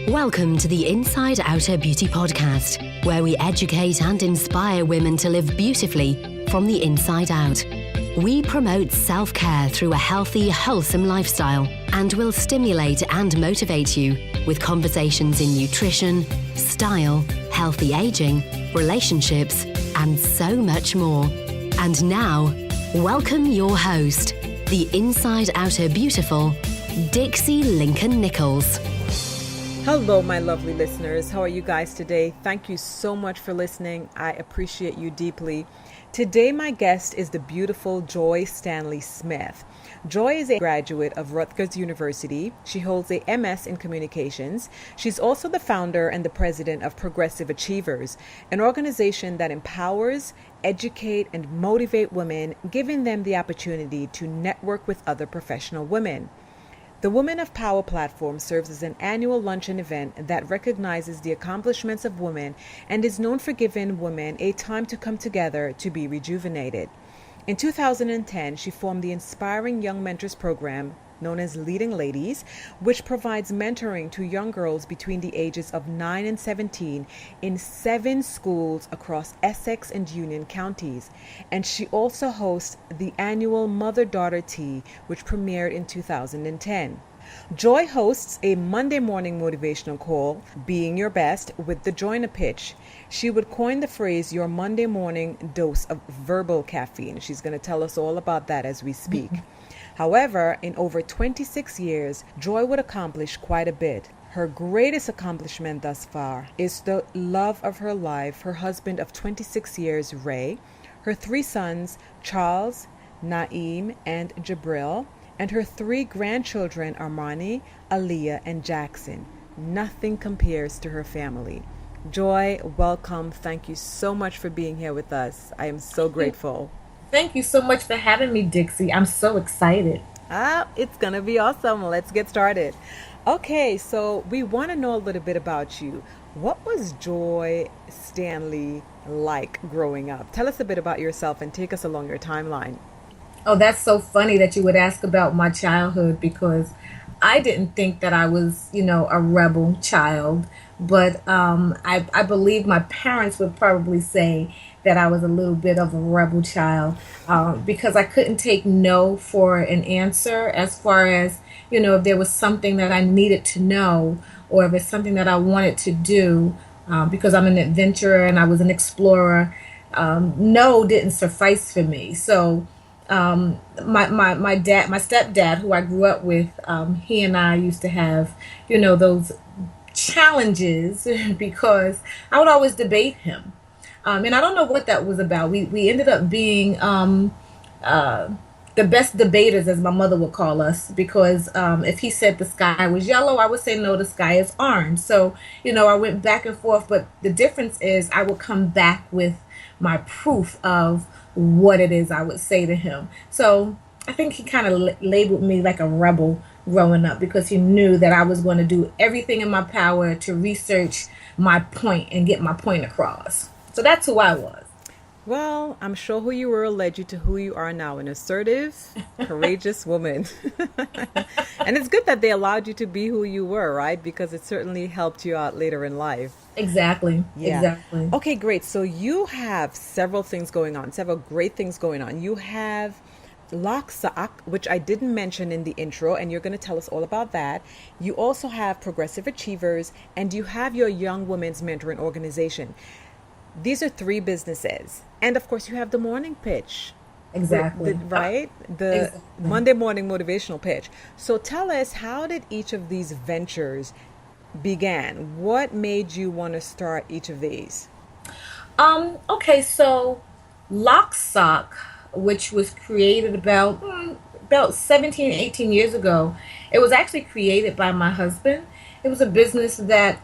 Welcome to the Inside Outer Beauty Podcast, where we educate and inspire women to live beautifully from the inside out. We promote self-care through a healthy, wholesome lifestyle and will stimulate and motivate you with conversations in nutrition, style, healthy aging, relationships, and so much more. And now, welcome your host, the Inside Outer Beautiful, Dixie Lincoln-Nichols. Hello, my lovely listeners. How are you guys today? Thank you so much for listening. I appreciate you deeply. Today, my guest is the beautiful Joi Stanley-Smith. Joi is a graduate of Rutgers University. She holds a MS in communications. She's also the founder and the president of Progressive Achievers, an organization that empowers, educate, and motivate women, giving them the opportunity to network with other professional women. The Women of Power platform serves as an annual luncheon event that recognizes the accomplishments of women and is known for giving women a time to come together to be rejuvenated. In 2010, she formed the Inspiring Young Mentors program, known as Leading Ladies, which provides mentoring to young girls between the ages of 9 and 17 in 7 schools across Essex and Union counties. And she also hosts the annual Mother-Daughter Tea, which premiered in 2010. Joi hosts a Monday morning motivational call, Being Your Best, with the Join a Pitch. She would coin the phrase, your Monday morning dose of verbal caffeine. She's going to tell us all about that as we speak. However, in over 26 years, Joi would accomplish quite a bit. Her greatest accomplishment thus far is the love of her life, her husband of 26 years, Ray, her 3 sons, Charles, Naeem, and Jabril, and her 3 grandchildren, Armani, Aaliyah, and Jackson. Nothing compares to her family. Joi, welcome. Thank you so much for being here with us. I am so grateful. Thank you so much for having me, Dixie. I'm so excited. It's going to be awesome. Let's get started. Okay, so we want to know a little bit about you. What was Joi Stanley like growing up? Tell us a bit about yourself and take us along your timeline. Oh, that's so funny that you would ask about my childhood because I didn't think that I was, a rebel child. But I believe my parents would probably say that I was a little bit of a rebel child because I couldn't take no for an answer as far as, if there was something that I needed to know or if it's something that I wanted to do because I'm an adventurer and I was an explorer. No didn't suffice for me. So my stepdad, who I grew up with, he and I used to have, those challenges because I would always debate him. And I don't know what that was about. We ended up being the best debaters, as my mother would call us, because if he said the sky was yellow, I would say, no, the sky is orange. So, I went back and forth. But the difference is I would come back with my proof of what it is I would say to him. So I think he kind of labeled me like a rebel growing up because he knew that I was going to do everything in my power to research my point and get my point across. So that's who I was. Well, I'm sure who you were led you to who you are now, an assertive, courageous woman. And it's good that they allowed you to be who you were, right? Because it certainly helped you out later in life. Exactly. Yeah. Exactly. Okay, great. So you have several things going on, several great things going on. You have LOC SOC, which I didn't mention in the intro, and you're going to tell us all about that. You also have Progressive Achievers, and you have your Young Women's Mentoring Organization. These are 3 businesses. And of course, you have the morning pitch. Exactly. Right? The exactly. Monday morning motivational pitch. So tell us, how did each of these ventures began? What made you want to start each of these? Okay, so LOC SOC, which was created about 17, 18 years ago, it was actually created by my husband. It was a business that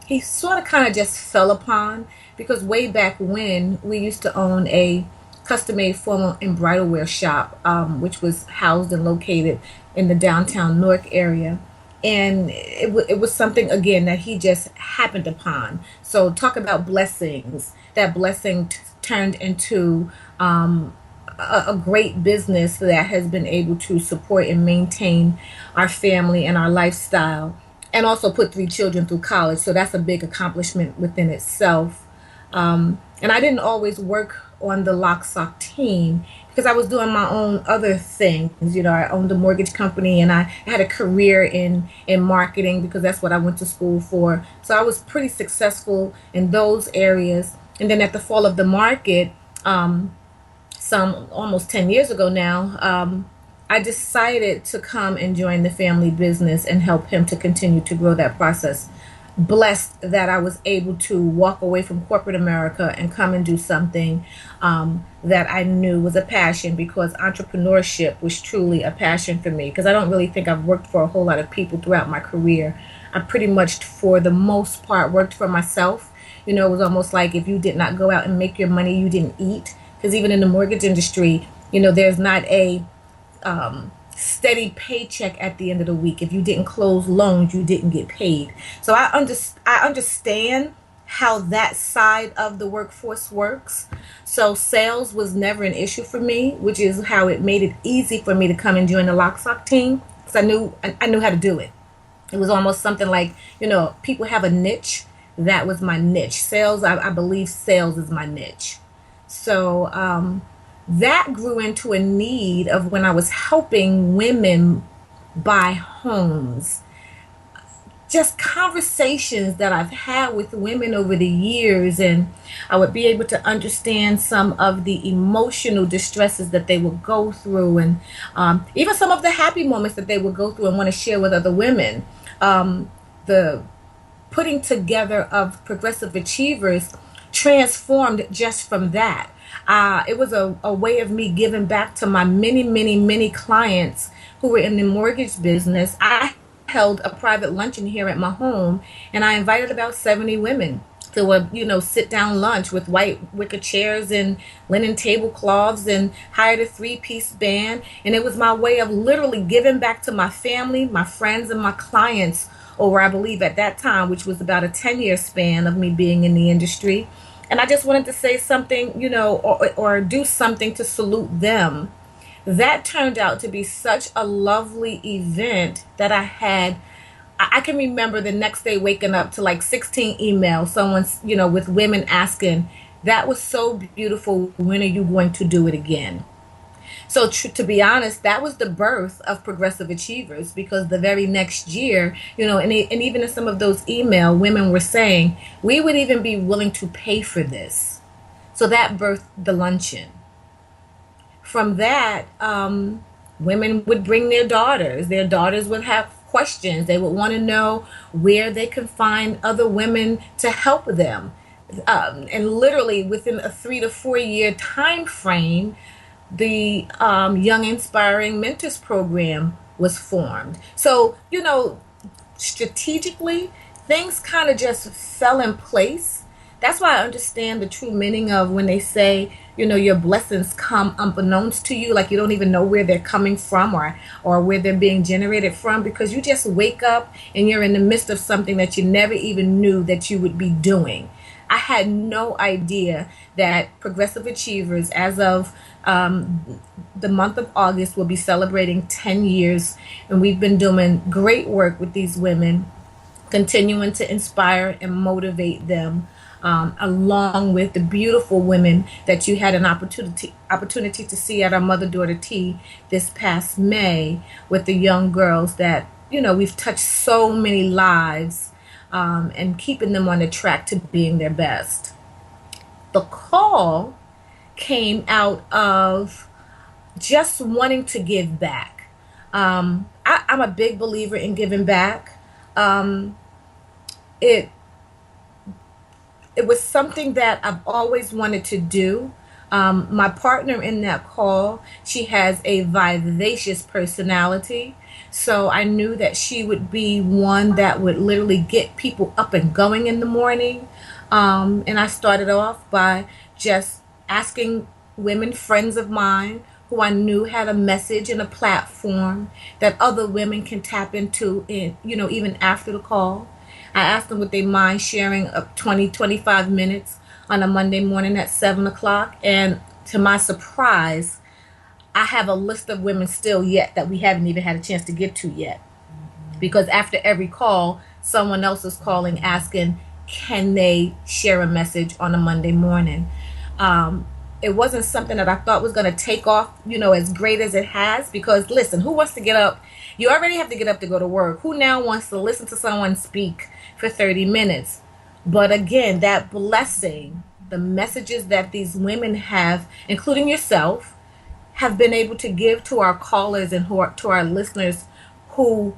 he sort of kind of just fell upon because way back when we used to own a custom-made formal and bridal wear shop, which was housed and located in the downtown Newark area. And it was something, again, that he just happened upon. So talk about blessings. That blessing turned into a great business that has been able to support and maintain our family and our lifestyle and also put 3 children through college. So that's a big accomplishment within itself. And I didn't always work on the Locke Sock team because I was doing my own other things. I owned a mortgage company, and I had a career in marketing because that's what I went to school for. So I was pretty successful in those areas. And then at the fall of the market, some almost 10 years ago now, I decided to come and join the family business and help him to continue to grow that process. Blessed that I was able to walk away from corporate America and come and do something that I knew was a passion, because entrepreneurship was truly a passion for me. Because I don't really think I've worked for a whole lot of people throughout my career. I pretty much, for the most part, worked for myself. It was almost like if you did not go out and make your money, you didn't eat. Because even in the mortgage industry, there's not a steady paycheck at the end of the week. If you didn't close loans, you didn't get paid. So I understand how that side of the workforce works. So sales was never an issue for me, which is how it made it easy for me to come and join the Locke Sock team, because I knew how to do it. It was almost something like, people have a niche. That was my niche. Sales, I believe sales is my niche. So that grew into a need of when I was helping women buy homes. Just conversations that I've had with women over the years, and I would be able to understand some of the emotional distresses that they would go through, and even some of the happy moments that they would go through and want to share with other women. The putting together of Progressive Achievers transformed just from that. It was a way of me giving back to my many, many, many clients who were in the mortgage business. I held a private luncheon here at my home, and I invited about 70 women to a sit down lunch with white wicker chairs and linen tablecloths, and hired a 3-piece band. And it was my way of literally giving back to my family, my friends, and my clients over, I believe at that time, which was about a 10-year span of me being in the industry. And I just wanted to say something, or do something to salute them. That turned out to be such a lovely event that I had. I can remember the next day waking up to like 16 emails, someone's, with women asking, that was so beautiful. When are you going to do it again? So to be honest, that was the birth of Progressive Achievers, because the very next year, and even in some of those emails, women were saying, we would even be willing to pay for this. So that birthed the luncheon. From that, women would bring their daughters. Their daughters would have questions. They would want to know where they can find other women to help them. And literally within a 3 to 4 year time frame, the Young Inspiring Mentors program was formed. So, strategically, things kind of just fell in place. That's why I understand the true meaning of when they say, your blessings come unbeknownst to you, like you don't even know where they're coming from or where they're being generated from, because you just wake up and you're in the midst of something that you never even knew that you would be doing. I had no idea that Progressive Achievers, as of the month of August, will be celebrating 10 years. And we've been doing great work with these women, continuing to inspire and motivate them, along with the beautiful women that you had an opportunity to see at our mother-daughter tea this past May, with the young girls that, we've touched so many lives, and keeping them on the track to being their best. The call came out of just wanting to give back. I'm a big believer in giving back. It was something that I've always wanted to do. My partner in that call, she has a vivacious personality. So I knew that she would be one that would literally get people up and going in the morning. And I started off by just asking women, friends of mine, who I knew had a message and a platform that other women can tap into, even after the call. I asked them would they mind sharing 25 minutes on a Monday morning at 7 o'clock. And to my surprise, I have a list of women still yet that we haven't even had a chance to get to yet. Because after every call, someone else is calling asking, can they share a message on a Monday morning? It wasn't something that I thought was going to take off, as great as it has, because listen, who wants to get up? You already have to get up to go to work. Who now wants to listen to someone speak for 30 minutes? But again, that blessing, the messages that these women have, including yourself, have been able to give to our callers and to our listeners who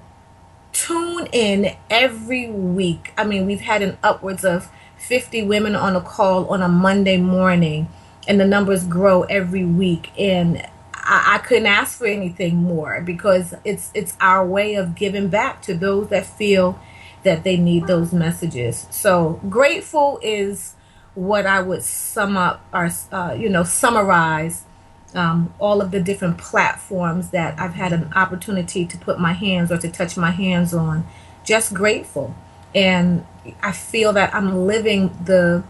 tune in every week. I mean, we've had an upwards of 50 women on a call on a Monday morning, and the numbers grow every week. And I couldn't ask for anything more, because it's our way of giving back to those that feel that they need those messages. So grateful is what I would sum up or summarize all of the different platforms that I've had an opportunity to put my hands or to touch my hands on. Just grateful. And I feel that I'm living the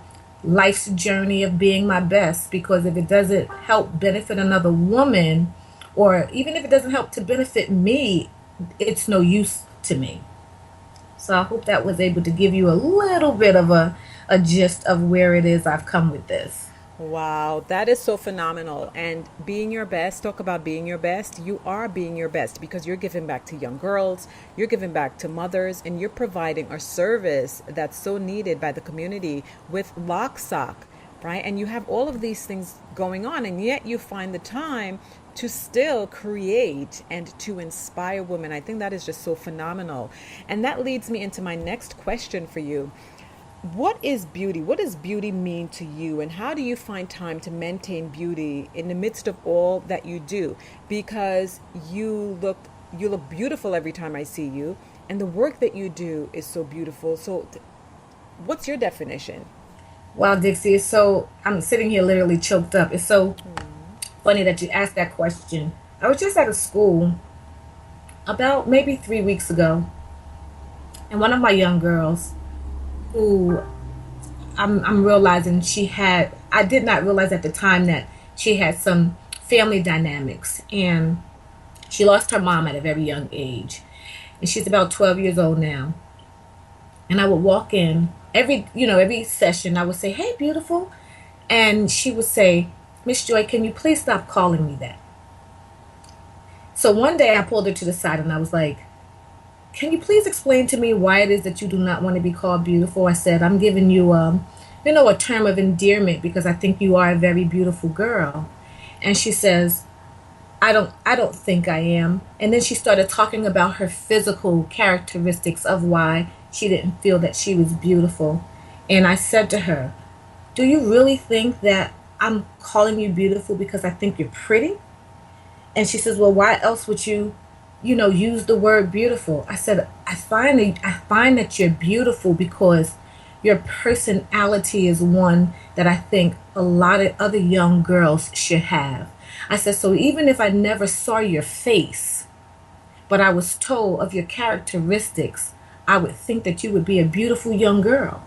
life's journey of being my best, because if it doesn't help benefit another woman, or even if it doesn't help to benefit me, it's no use to me. So I hope that was able to give you a little bit of a gist of where it is I've come with this. Wow, that is so phenomenal. And being your best, talk about being your best. You are being your best because you're giving back to young girls, you're giving back to mothers, and you're providing a service that's so needed by the community with Locke Sock, right? And you have all of these things going on, and yet you find the time to still create and to inspire women. I think that is just so phenomenal. And that leads me into my next question for you. What is beauty? What does beauty mean to you? And how do you find time to maintain beauty in the midst of all that you do? Because you look beautiful every time I see you, and the work that you do is so beautiful. So what's your definition? Wow, Dixie, I'm sitting here literally choked up. It's so funny that you asked that question. I was just at a school about maybe 3 weeks ago, and one of my young girls, who I'm realizing I did not realize at the time that she had some family dynamics, and she lost her mom at a very young age, and she's about 12 years old now. And I would walk in every session. I would say, "Hey, beautiful," and she would say, "Miss Joy, can you please stop calling me that?" So one day I pulled her to the side and I was like, "Can you please explain to me why it is that you do not want to be called beautiful?" I said, "I'm giving you, a term of endearment because I think you are a very beautiful girl." And she says, I don't think I am." And then she started talking about her physical characteristics of why she didn't feel that she was beautiful. And I said to her, "Do you really think that I'm calling you beautiful because I think you're pretty?" And she says, "Well, why else would you use the word beautiful?" I said, I find that you're beautiful because your personality is one that I think a lot of other young girls should have. I said, so even if I never saw your face, but I was told of your characteristics, I would think that you would be a beautiful young girl.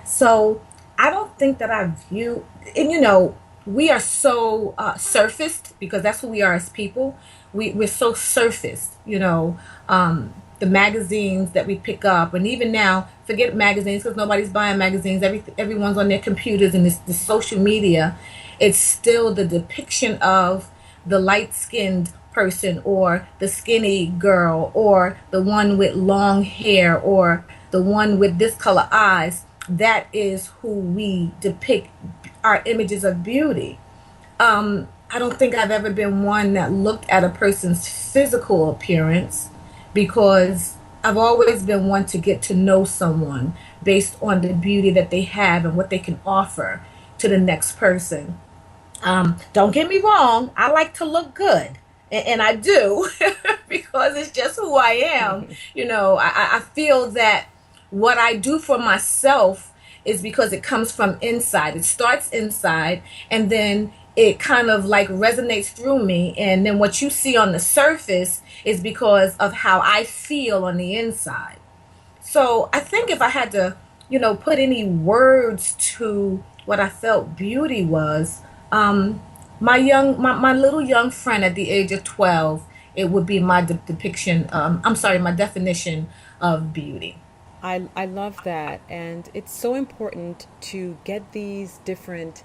So I don't think that I view, and we are so surfaced, because that's who we are as people. We're so surfaced, the magazines that we pick up, and even now, forget magazines because nobody's buying magazines. Everyone's on their computers and the social media. It's still the depiction of the light-skinned person, or the skinny girl, or the one with long hair, or the one with this color eyes. That is who we depict our images of beauty. I don't think I've ever been one that looked at a person's physical appearance, because I've always been one to get to know someone based on the beauty that they have and what they can offer to the next person. Don't get me wrong, I like to look good, and I do because it's just who I am. I feel that what I do for myself is because it comes from inside. It starts inside, and then it kind of like resonates through me. And then what you see on the surface is because of how I feel on the inside. So I think if I had to, put any words to what I felt beauty was, my little young friend at the age of 12, it would be my my definition of beauty. I love that. And it's so important to get these different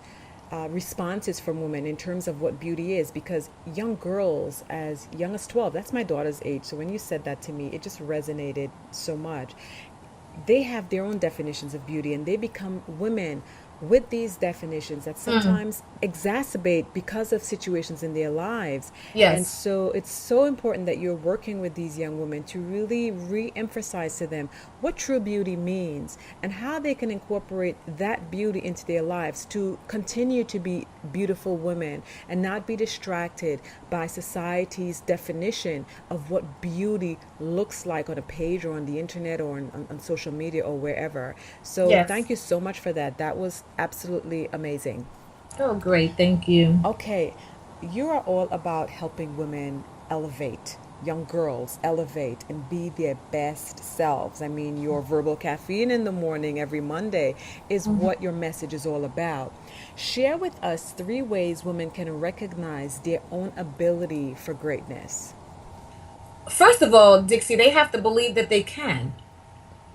responses from women in terms of what beauty is, because young girls as young as 12, that's my daughter's age. So when you said that to me, it just resonated so much. They have their own definitions of beauty, and they become women with these definitions that sometimes exacerbate because of situations in their lives. Yes. And so it's so important that you're working with these young women to really re-emphasize to them what true beauty means and how they can incorporate that beauty into their lives to continue to be beautiful women and not be distracted by society's definition of what beauty looks like on a page or on the internet or on social media or wherever. So Yes. thank you so much for that. That was absolutely amazing. Oh, great. Thank you. Okay, you are all about helping women elevate, young girls elevate and be their best selves. I mean, your verbal caffeine in the morning every Monday is what your message is all about. Share with us 3 ways women can recognize their own ability for greatness. First of all, Dixie, they have to believe that they can.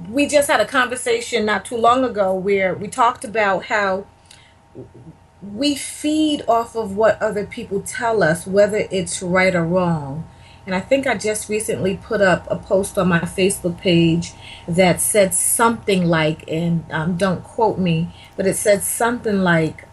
We just had a conversation not too long ago where we talked about how we feed off of what other people tell us, whether it's right or wrong. And I think I just recently put up a post on my Facebook page that said something like, and don't quote me, but it said something like,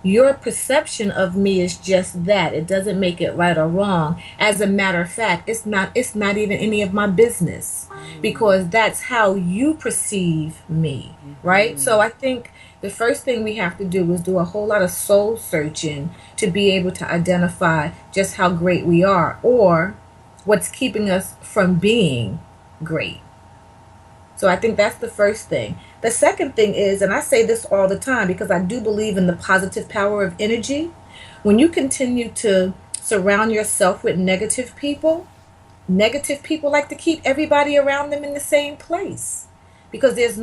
your perception of me is just that. It doesn't make it right or wrong. As a matter of fact, it's not even any of my business, because that's how you perceive me, right? So I think the first thing we have to do is do a whole lot of soul searching to be able to identify just how great we are or what's keeping us from being great. So I think that's the first thing. The second thing is, and I say this all the time because I do believe in the positive power of energy, when you continue to surround yourself with negative people like to keep everybody around them in the same place, because there's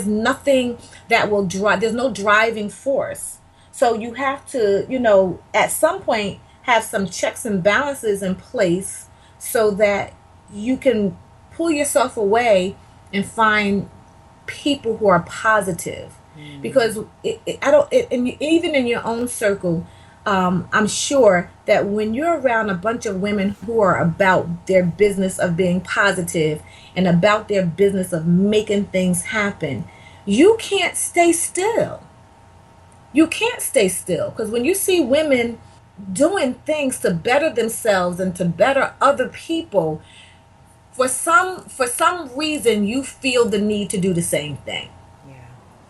nothing that will drive, there's no driving force. So you have to, at some point have some checks and balances in place so that you can pull yourself away and find people who are positive. Because even in your own circle, I'm sure that when you're around a bunch of women who are about their business of being positive and about their business of making things happen, you can't stay still. You can't stay still, because when you see women doing things to better themselves and to better other people, for some reason you feel the need to do the same thing. Yeah.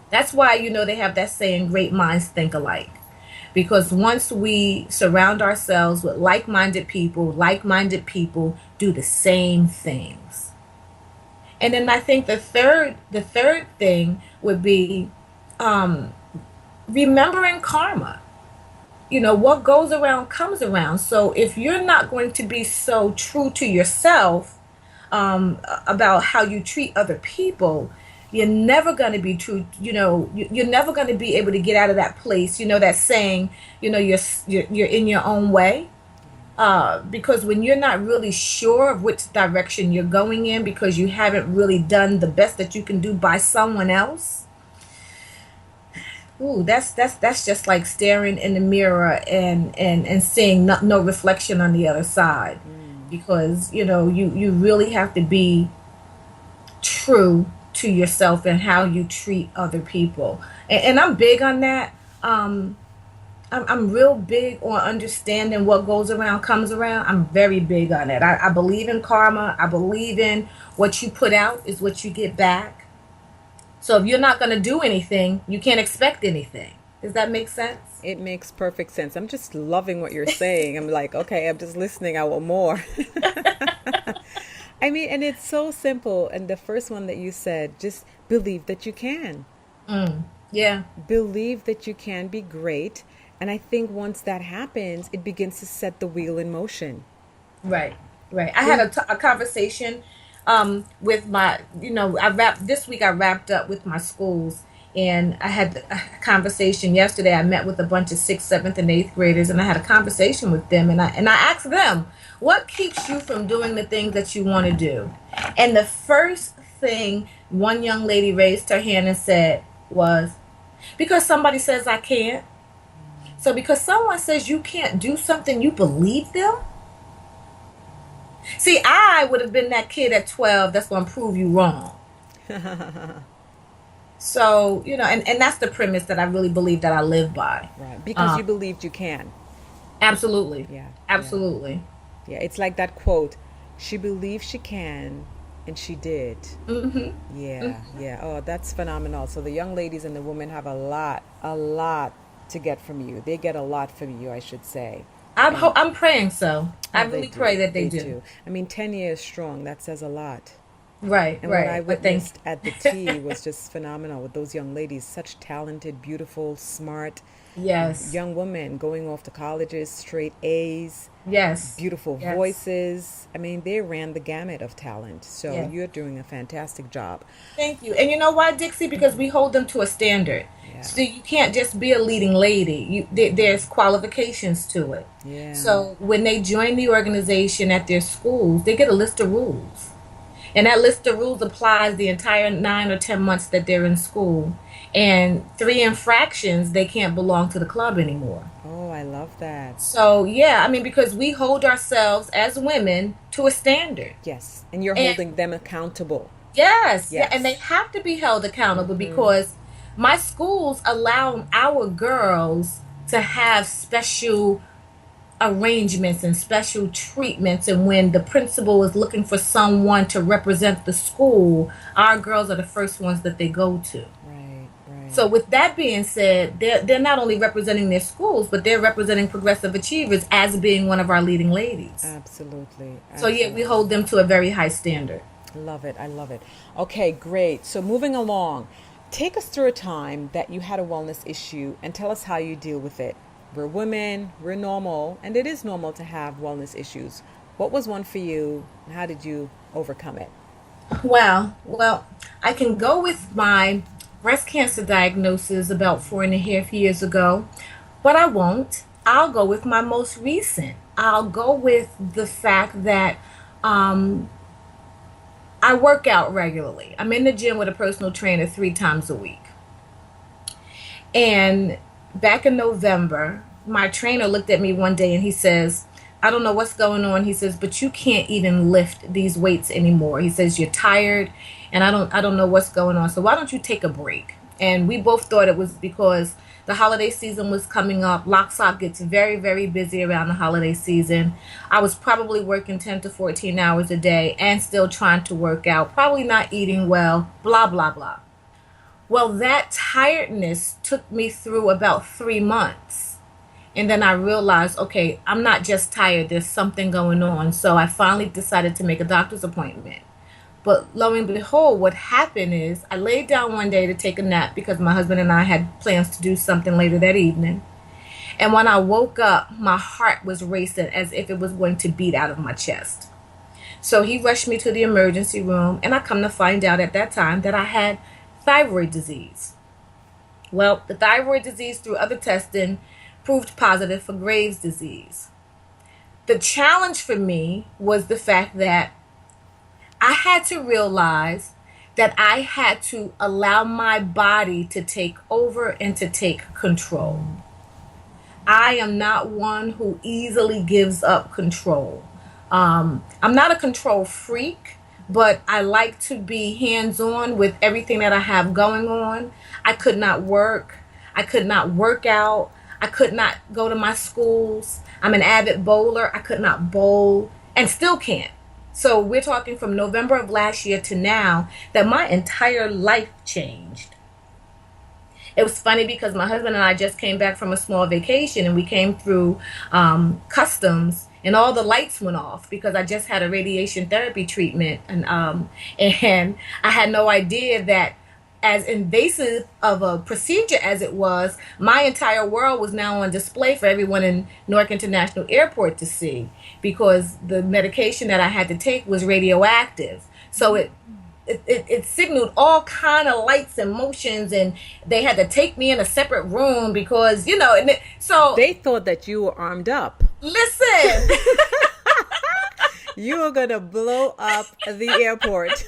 That's why they have that saying, great minds think alike. Because once we surround ourselves with like-minded people do the same things. And then I think the third thing would be remembering karma. What goes around comes around. So if you're not going to be so true to yourself about how you treat other people, you're never going to be true. You're never going to be able to get out of that place. That saying, you're in your own way. Because when you're not really sure of which direction you're going in, because you haven't really done the best that you can do by someone else, that's just like staring in the mirror and seeing no reflection on the other side. Because you really have to be true to yourself and how you treat other people. And I'm big on that. I'm real big on understanding what goes around comes around. I'm very big on it. I believe in karma. I believe in what you put out is what you get back. So if you're not going to do anything, you can't expect anything. Does that make sense? It makes perfect sense. I'm just loving what you're saying. I'm like, okay, I'm just listening. I want more. I mean, and it's so simple. And the first one that you said, just believe that you can. Yeah. Believe that you can be great. And I think once that happens, it begins to set the wheel in motion. Right. I had a conversation with my, this week I wrapped up with my schools. And I had a conversation yesterday. I met with a bunch of 6th, 7th, and 8th graders, and I had a conversation with them. And I asked them, What keeps you from doing the things that you want to do? And the first thing one young lady raised her hand and said was, because somebody says I can't. So because someone says you can't do something, you believe them? See, I would have been that kid at 12 that's going to prove you wrong. So, and that's the premise that I really believe that I live by. Right. Because you believed you can. Absolutely. Yeah. Absolutely. Yeah. It's like that quote, she believed she can, and she did. Mm-hmm. Yeah. Mm-hmm. Yeah. Oh, that's phenomenal. So the young ladies and the women have a lot to get from you. They get a lot from you, I should say. I'm praying so. I Oh, really pray that they do. I mean, 10 years strong, that says a lot. Right, And right. what I But thank witnessed at the tea was just phenomenal with those young ladies, such talented, beautiful, smart Yes. young women going off to colleges, straight A's, Yes. beautiful Yes. voices. I mean, they ran the gamut of talent. So Yeah. you're doing a fantastic job. Thank you. And you know why, Dixie? Because we hold them to a standard. Yeah. So you can't just be a leading lady. There's qualifications to it. Yeah. So when they join the organization at their schools, they get a list of rules. And that list of rules applies the entire 9 or 10 months that they're in school. And 3 infractions, they can't belong to the club anymore. Oh, I love that. So, yeah, I mean, because we hold ourselves as women to a standard. Yes. And you're And- holding them accountable. Yes, yeah, Yes. and they have to be held accountable because my schools allow our girls to have special arrangements and special treatments, and when the principal is looking for someone to represent the school, our girls are the first ones that they go to. Right, right. So with that being said, they're not only representing their schools, but they're representing progressive achievers as being one of our leading ladies. Absolutely. So yeah, we hold them to a very high standard. Love it. I love it. Okay, great. So moving along, take us through a time that you had a wellness issue and tell us how you deal with it. We're women, we're normal, and it is normal to have wellness issues. What was one for you, and how did you overcome it? Well, I can go with my breast cancer diagnosis about 4.5 years ago, but I won't. I'll go with my most recent. I'll go with the fact that I work out regularly. I'm in the gym with a personal trainer 3 times a week. And back in November, my trainer looked at me one day and he says, I don't know what's going on. He says, but you can't even lift these weights anymore. He says, you're tired and I don't know what's going on. So why don't you take a break? And we both thought it was because the holiday season was coming up. Locke Sock gets very, very busy around the holiday season. I was probably working 10 to 14 hours a day and still trying to work out, probably not eating well, blah, blah, blah. Well, that tiredness took me through about 3 months. And then I realized, okay, I'm not just tired. There's something going on. So I finally decided to make a doctor's appointment. But lo and behold, what happened is I laid down one day to take a nap because my husband and I had plans to do something later that evening. And when I woke up, my heart was racing as if it was going to beat out of my chest. So he rushed me to the emergency room, and I come to find out at that time that I had thyroid disease. Well, the thyroid disease through other testing proved positive for Graves' disease. The challenge for me was the fact that I had to realize that I had to allow my body to take over and to take control. I am not one who easily gives up control. I'm not a control freak, but I like to be hands-on with everything that I have going on. I could not work. I could not work out. I could not go to my schools. I'm an avid bowler. I could not bowl and still can't. So we're talking from November of last year to now that my entire life changed. It was funny because my husband and I just came back from a small vacation, and we came through customs, and all the lights went off because I just had a radiation therapy treatment, and I had no idea that as invasive of a procedure as it was, my entire world was now on display for everyone in Newark International Airport to see, because the medication that I had to take was radioactive. So it signaled all kind of lights and motions, and they had to take me in a separate room because, so They thought that you were armed up. listen. You are gonna blow up the airport.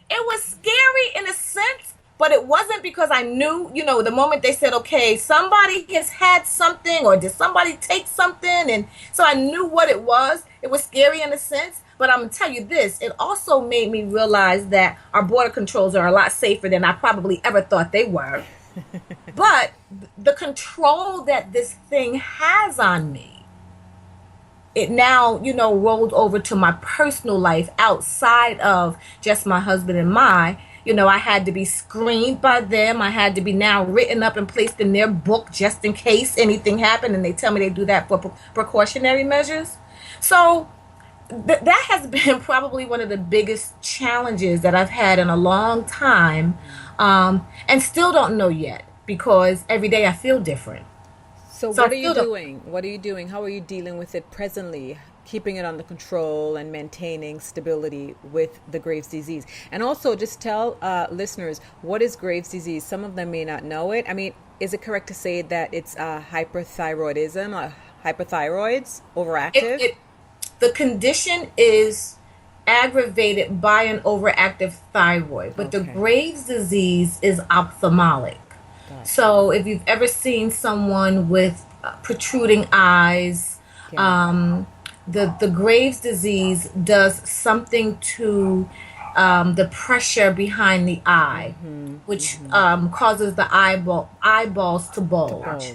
It was scary in a sense, but it wasn't because I knew, the moment they said, okay, somebody has had something, or did somebody take something, and so I knew what it was. It was scary in a sense, but I'm gonna tell you this, it also made me realize that our border controls are a lot safer than I probably ever thought they were. But the control that this thing has on me, it now, rolled over to my personal life outside of just my husband and I had to be screened by them. I had to be now written up and placed in their book just in case anything happened. And they tell me they do that for precautionary measures. So that has been probably one of the biggest challenges that I've had in a long time, and still don't know yet, because every day I feel different. So what are you doing? What are you doing? How are you dealing with it presently? Keeping it under control and maintaining stability with the Graves' disease. And also just tell listeners, what is Graves' disease? Some of them may not know it. I mean, is it correct to say that it's hyperthyroidism, or hyperthyroids, overactive? The condition is aggravated by an overactive thyroid, but the Graves' disease is ophthalmic. So if you've ever seen someone with protruding eyes, the Graves' disease does something to the pressure behind the eye, which causes the eyeballs to bulge.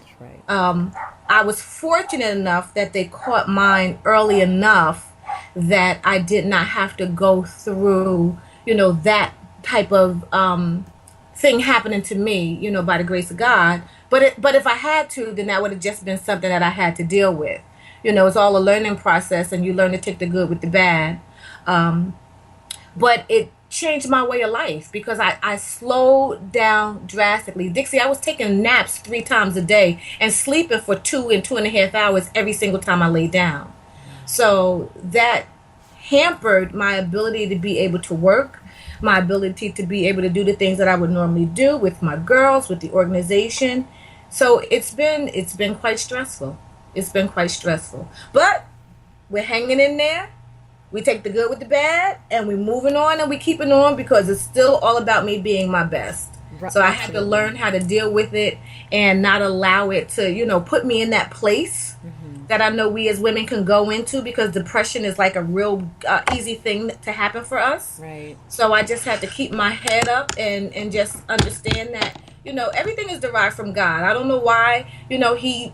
I was fortunate enough that they caught mine early enough that I did not have to go through, that type of thing happening to me, by the grace of God. But if I had to, then that would have just been something that I had to deal with. It's all a learning process, and you learn to take the good with the bad. But it changed my way of life because I slowed down drastically. Dixie, I was taking naps 3 times a day and sleeping for 2 and 2.5 hours every single time I laid down. So that hampered my ability to be able to work, my ability to be able to do the things that I would normally do with my girls, with the organization. So it's been quite stressful. It's been quite stressful. But we're hanging in there. We take the good with the bad, and we're moving on, and we keep it on, because it's still all about me being my best. So I had to learn how to deal with it and not allow it to, put me in that place that I know we as women can go into, because depression is like a real easy thing to happen for us. Right. So I just had to keep my head up and just understand that, everything is derived from God. I don't know why, he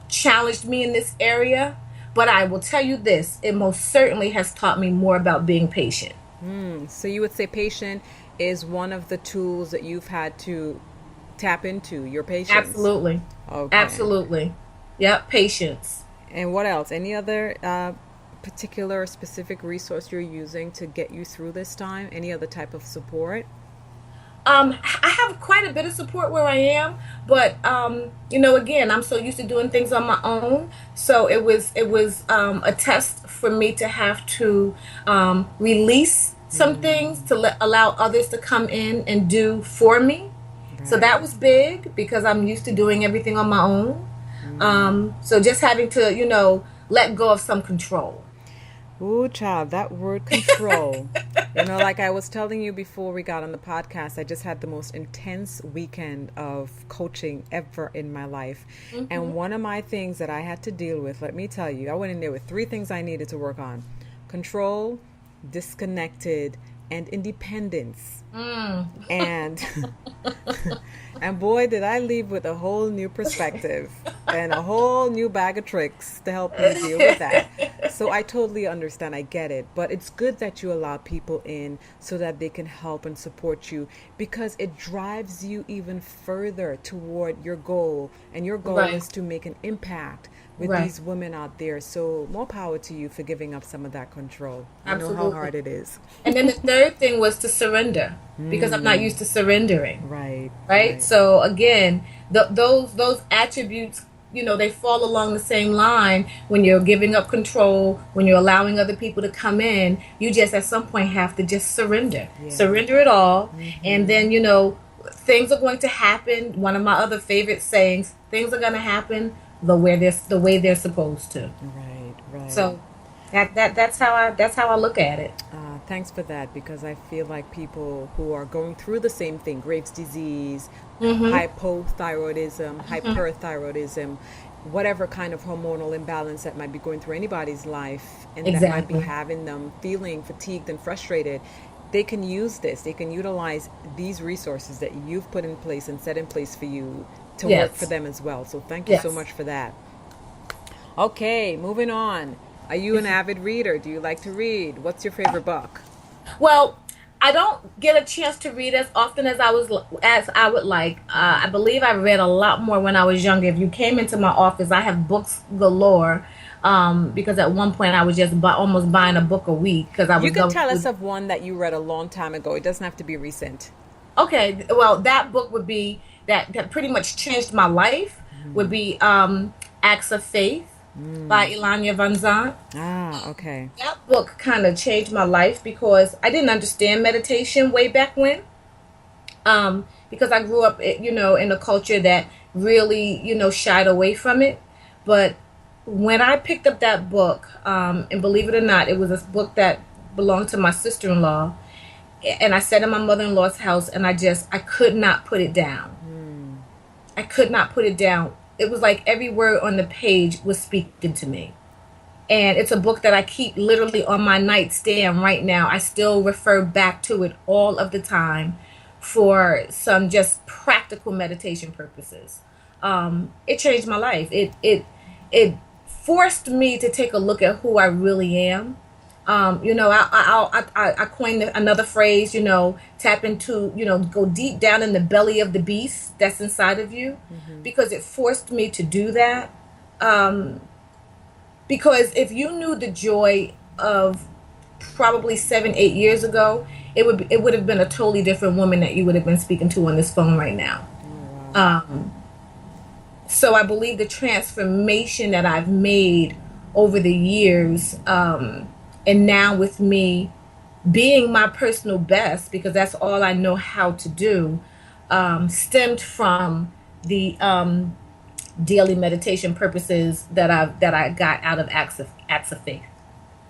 challenged me in this area, but I will tell you this, it most certainly has taught me more about being patient. So you would say patient is one of the tools that you've had to tap into, your patience? Absolutely. Okay. Absolutely. Yep, patience. And what else? Any other particular specific resource you're using to get you through this time? Any other type of support? I have quite a bit of support where I am, but again, I'm so used to doing things on my own. So it was a test for me to have to release some things to allow others to come in and do for me. Right. So that was big, because I'm used to doing everything on my own. So just having to let go of some control. Ooh, child, that word control. Like I was telling you before we got on the podcast, I just had the most intense weekend of coaching ever in my life. And one of my things that I had to deal with, let me tell you, I went in there with 3 things I needed to work on: control, disconnected, and independence. And and boy, did I leave with a whole new perspective and a whole new bag of tricks to help me deal with that. So I totally understand. I get it. But it's good that you allow people in so that they can help and support you, because it drives you even further toward your goal. And your goal is to make an impact with these women out there. So more power to you for giving up some of that control. Absolutely. I know how hard it is. And then the third thing was to surrender, because I'm not used to surrendering. Right. So again, those attributes, they fall along the same line. When you're giving up control, when you're allowing other people to come in, you just at some point have to just surrender. Surrender it all. And then, things are going to happen. One of my other favorite sayings, things are going to happen the way they're supposed to. Right. So That's how I look at it. Thanks for that, because I feel like people who are going through the same thing, Graves' disease, Mm-hmm. hypothyroidism, hyperthyroidism, whatever kind of hormonal imbalance that might be going through anybody's life and that might be Exactly. having them feeling fatigued and frustrated, they can use this. They can utilize these resources that you've put in place and set in place for you to work for Yes. them as well. So thank you so Yes. much for that. Okay, moving on. Are you an avid reader? Do you like to read? What's your favorite book? Well, I don't get a chance to read as often as I would like. I believe I read a lot more when I was younger. If you came into my office, I have books galore. Because at one point I was just almost buying a book a week because I You was can going tell us through. of one that you read a long time ago. It doesn't have to be recent. Okay, well, that book would be that pretty much changed my life. Would be Acts of Faith by Elanya Van Zant. Ah, okay. That book kind of changed my life because I didn't understand meditation way back when. Because I grew up, in a culture that really, shied away from it. But when I picked up that book, and believe it or not, it was a book that belonged to my sister-in-law, and I sat in my mother-in-law's house, and I could not put it down. I could not put it down. It was like every word on the page was speaking to me. And it's a book that I keep literally on my nightstand right now. I still refer back to it all of the time for some just practical meditation purposes. It changed my life. It forced me to take a look at who I really am. I coined another phrase. Tap into, go deep down in the belly of the beast that's inside of you, because it forced me to do that. Because if you knew the joy of probably 7, 8 years ago, it would have been a totally different woman that you would have been speaking to on this phone right now. Um, so I believe the transformation that I've made over the years, and now with me being my personal best, because that's all I know how to do, stemmed from the daily meditation purposes that I got out of acts of faith.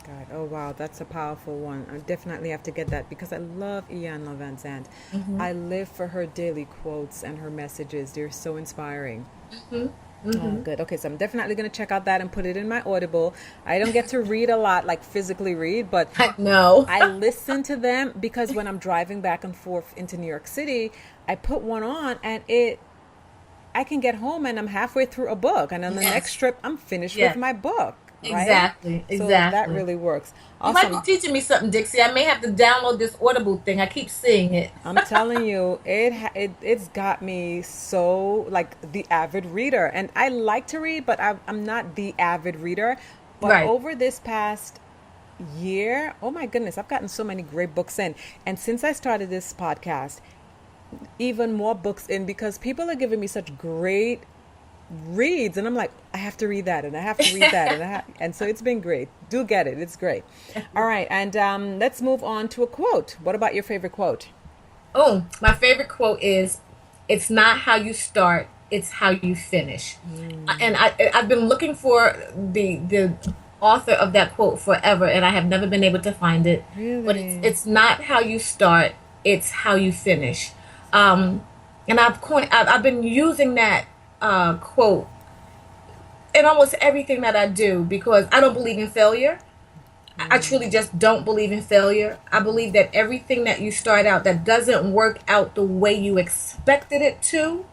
God, oh wow, that's a powerful one. I definitely have to get that because I love Ian Van Zandt. Hmm. I live for her daily quotes and her messages. They're so inspiring. Hmm. Oh, Hmm. good. Okay, so I'm definitely going to check out that and put it in my Audible. I don't get to read a lot, like physically read, but I know. I listen to them because when I'm driving back and forth into New York City, I put one on and I can get home and I'm halfway through a book, and on the next Yes. trip I'm finished with Yes. my book, right? Exactly. So that Exactly. really works. You might be Awesome. teaching me something, Dixie. I may have to download this Audible thing. I keep seeing it. I'm telling you, it's got me so like the avid reader, and I like to read, but I'm not the avid reader. But Right. over this past year, oh my goodness, I've gotten so many great books in, and since I started this podcast, even more books in because people are giving me such great reads, and I'm like, I have to read that, and I have to read that, and so it's been great. Do get it; it's great. All right, and let's move on to a quote. What about your favorite quote? Oh, my favorite quote is, "It's not how you start, it's how you finish." And I've been looking for the author of that quote forever, and I have never been able to find it. But it's Really? it's not how you start, it's how you finish. Um, and I've been using that quote in almost everything that I do because I don't believe in failure. I truly just don't believe in failure. I believe that everything that you start out that doesn't work out the way you expected it to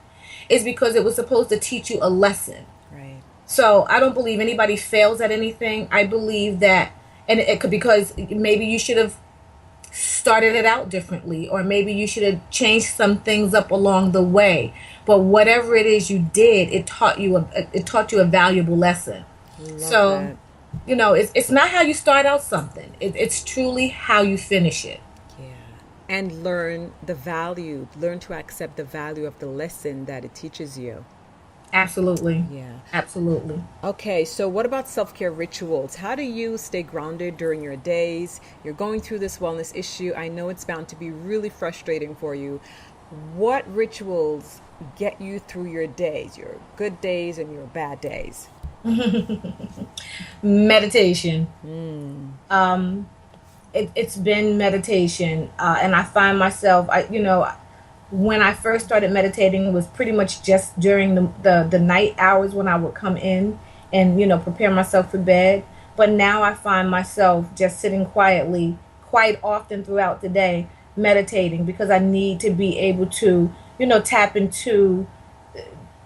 is because it was supposed to teach you a lesson. Right. So I don't believe anybody fails at anything. I believe that, and it could, because maybe you should have started it out differently, or maybe you should have changed some things up along the way. But whatever it is you did, it taught you a valuable lesson. Love So that. it's not how you start out something. It's truly how you finish it. Yeah. And learn to accept the value of the lesson that it teaches you. Absolutely, Yeah. absolutely. Okay, so what about self-care rituals? How do you stay grounded during your days? You're going through this wellness issue. I know it's bound to be really frustrating for you. What rituals get you through your days, your good days and your bad days? Meditation. It's been meditation, and I find myself, when I first started meditating, it was pretty much just during the night hours when I would come in and prepare myself for bed. But now I find myself just sitting quietly quite often throughout the day, meditating, because I need to be able to tap into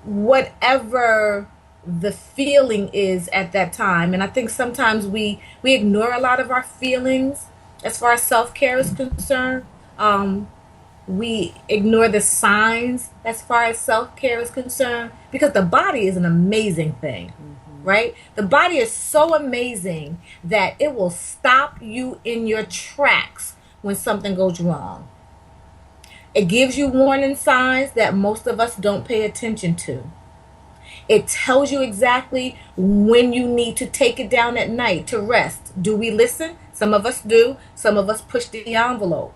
whatever the feeling is at that time. And I think sometimes we ignore a lot of our feelings as far as self-care is concerned. We ignore the signs as far as self-care is concerned, because the body is an amazing thing, right? The body is so amazing that it will stop you in your tracks when something goes wrong. It gives you warning signs that most of us don't pay attention to. It tells you exactly when you need to take it down at night to rest. Do we listen? Some of us do. Some of us push the envelope.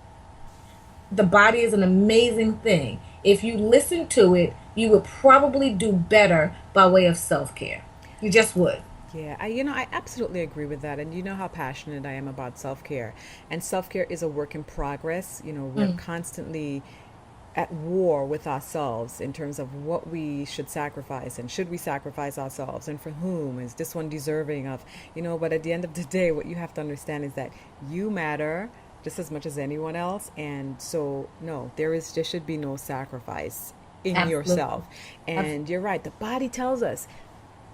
The body is an amazing thing. If you listen to it, you would probably do better by way of self-care. You just would. Yeah, I absolutely agree with that. And you know how passionate I am about self-care. And self-care is a work in progress. We're constantly at war with ourselves in terms of what we should sacrifice, and should we sacrifice ourselves, and for whom is this one deserving of, but at the end of the day, what you have to understand is that you matter just as much as anyone else. And so, no, there should be no sacrifice in Absolutely. yourself. And you're right. The body tells us,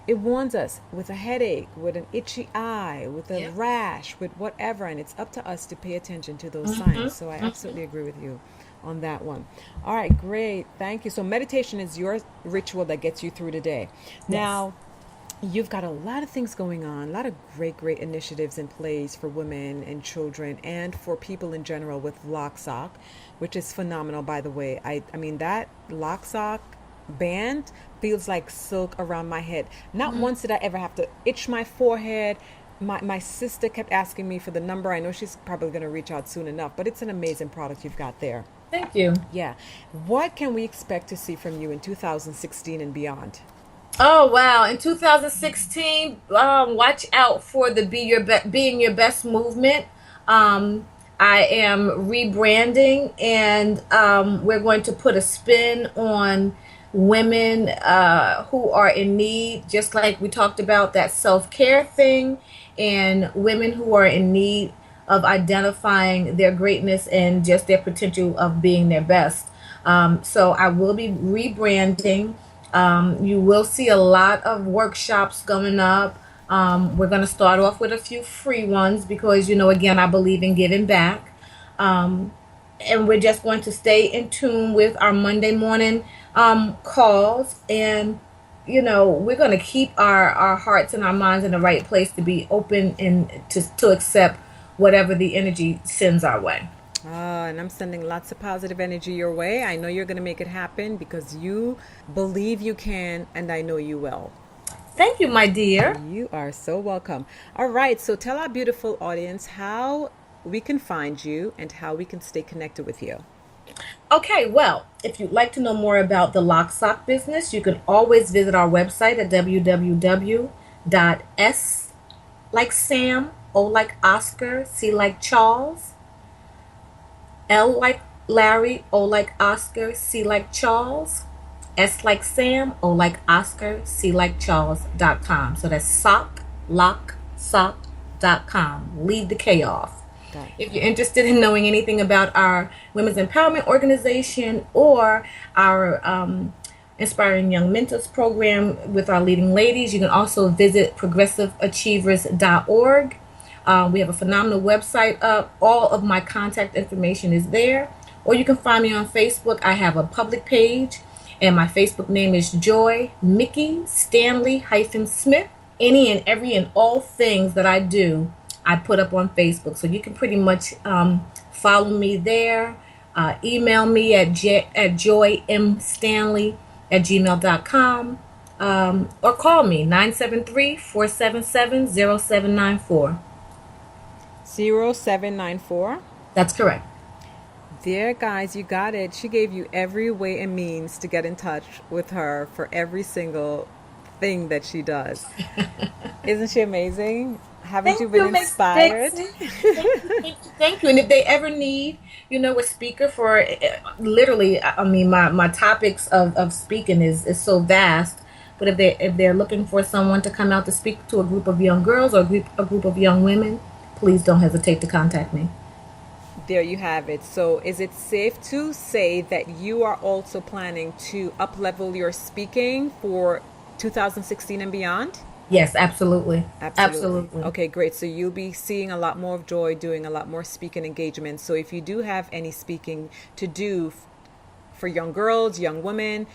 it warns us with a headache, with an itchy eye, with a rash, with whatever. And it's up to us to pay attention to those signs. So I absolutely agree with you on that one. All right, great. Thank you. So meditation is your ritual that gets you through the day. Now, you've got a lot of things going on, a lot of great initiatives in place for women and children and for people in general with Locke Sock, which is phenomenal, by the way. I mean, that Locke Sock band feels like silk around my head. Not once did I ever have to itch my forehead. My sister kept asking me for the number. I know she's probably going to reach out soon enough, but it's an amazing product you've got there. Thank you. Yeah. What can we expect to see from you in 2016 and beyond? Oh, wow. In 2016, watch out for the Being Your Best movement. I am rebranding, and we're going to put a spin on women who are in need, just like we talked about that self-care thing, and women who are in need of identifying their greatness and just their potential of being their best. So I will be rebranding. You will see a lot of workshops coming up. We're going to start off with a few free ones because, again, I believe in giving back. And we're just going to stay in tune with our Monday morning calls. And, we're going to keep our hearts and our minds in the right place to be open and to accept whatever the energy sends our way. And I'm sending lots of positive energy your way. I know you're going to make it happen because you believe you can, and I know you will. Thank you, my dear. You are so welcome. All right. So tell our beautiful audience how we can find you and how we can stay connected with you. Okay, well, if you'd like to know more about the Locke Sock business, you can always visit our website at www.s like Sam, O like Oscar, C like Charles, L like Larry, O like Oscar, C like Charles, S like Sam, O like Oscar, C like Charles.com. So that's LockSock.com. Leave the K off. If you're interested in knowing anything about our Women's Empowerment Organization or our Inspiring Young Mentors program with our leading ladies, you can also visit progressiveachievers.org. We have a phenomenal website up. All of my contact information is there. Or you can find me on Facebook. I have a public page, and my Facebook name is Joi Mickey Stanley-Smith. Any and every and all things that I do, I put up on Facebook. So you can pretty much follow me there. Email me at joymstanley@gmail.com. Or call me 973-477-0794. 0794. That's correct. There, guys, you got it. She gave you every way and means to get in touch with her for every single thing that she does. Isn't she amazing? Haven't you Thank been you, Miss inspired? Dixie. Thank you. And if they ever need, a speaker for literally, I mean, my topics of speaking is so vast. But if they're looking for someone to come out to speak to a group of young girls or a group of young women, please don't hesitate to contact me. There you have it. So is it safe to say that you are also planning to up-level your speaking for 2016 and beyond? Yes, absolutely. Absolutely. Okay, great. So you'll be seeing a lot more of Joi doing a lot more speaking engagements. So if you do have any speaking to do for young girls, young women,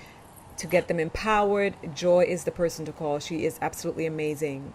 to get them empowered, Joi is the person to call. She is absolutely amazing.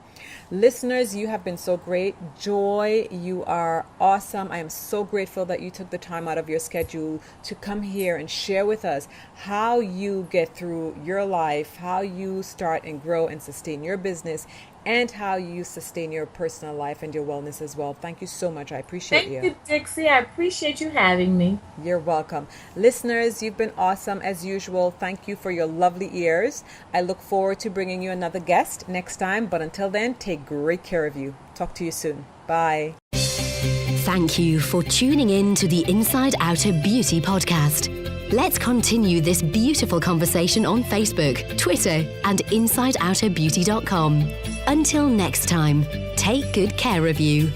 Listeners, you have been so great. Joi, you are awesome. I am so grateful that you took the time out of your schedule to come here and share with us how you get through your life, how you start and grow and sustain your business, and how you sustain your personal life and your wellness as well. Thank you so much. I appreciate you. Thank you, Dixie. I appreciate you having me. You're welcome. Listeners, you've been awesome as usual. Thank you for your lovely ears. I look forward to bringing you another guest next time. But until then, take great care of you. Talk to you soon. Bye. Thank you for tuning in to the Inside Outer Beauty podcast. Let's continue this beautiful conversation on Facebook, Twitter, and InsideOuterBeauty.com. Until next time, take good care of you.